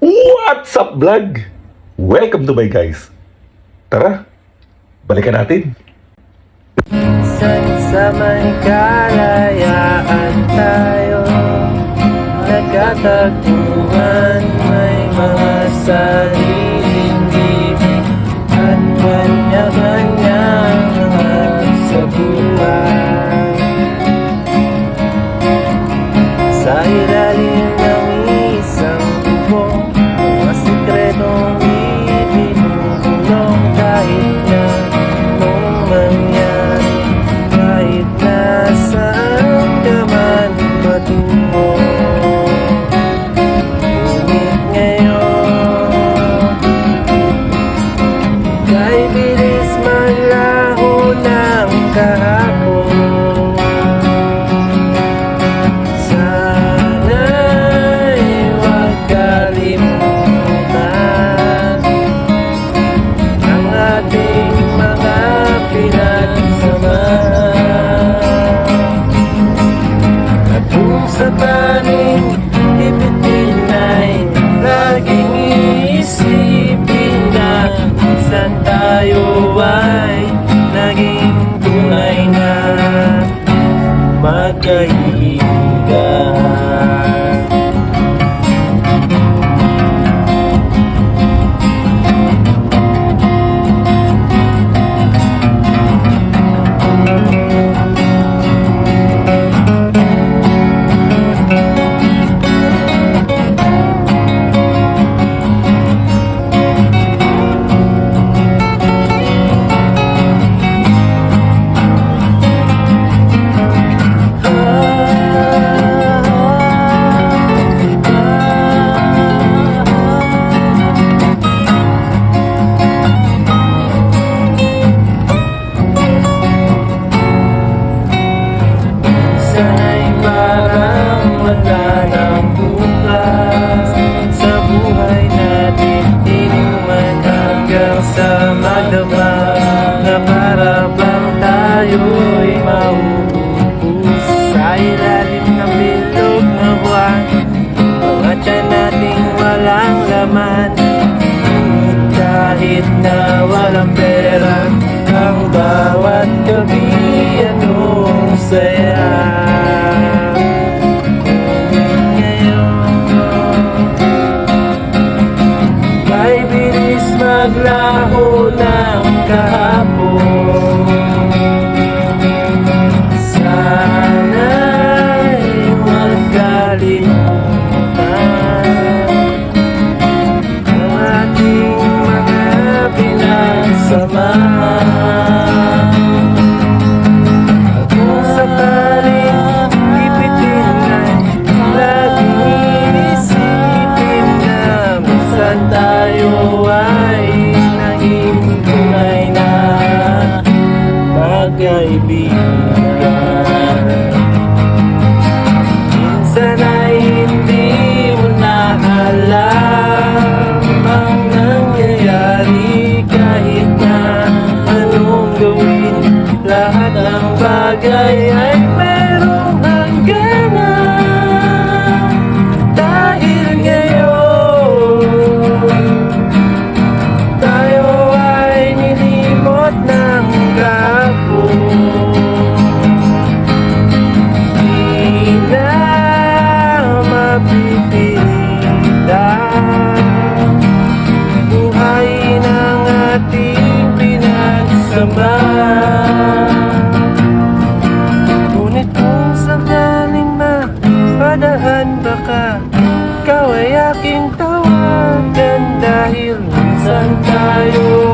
What's up vlog? Welcome to my guys. Tara, balikan natin. Sa may kalayaan tayo nagkatagpuan, may mga sariling ibig at kanya-kanyang mga sa buhay. Sa ilalim ng isang bubong, mga sikretong ibinulong kahit na anong mangyari, kahit nasaan ka man patungo. Ngunit ngayon, kay bilis maglaho ng kahapon. Sa paning ipitin ay laging iisipin na minsan tayo ay naging tunay na magkaibigan. Sa magdamag na para bang tayo'y mauubos sa ilalim ng bilog na buwan, mga tiyan nating walang laman. Kahit na walang pera, ang bawat gabi anong saya. Maglaho ng kahapon, sana'y magkalimutan ang ating mga pinagsamahan. At kung sakaling ipitin ay laging iisipin na minsan tayo ay kaibigan. Minsan ay hindi mo na alam ang nangyayari, kahit na anong gawin, lahat ng bagay ay merong hangganan. Dahil ngayon tayo ay nilimot ng kahapon. Buhay ng ating pinagsamahan. Ngunit kung sakaling mapadaan baka ikaw ay aking tawagan, dahil minsan tayo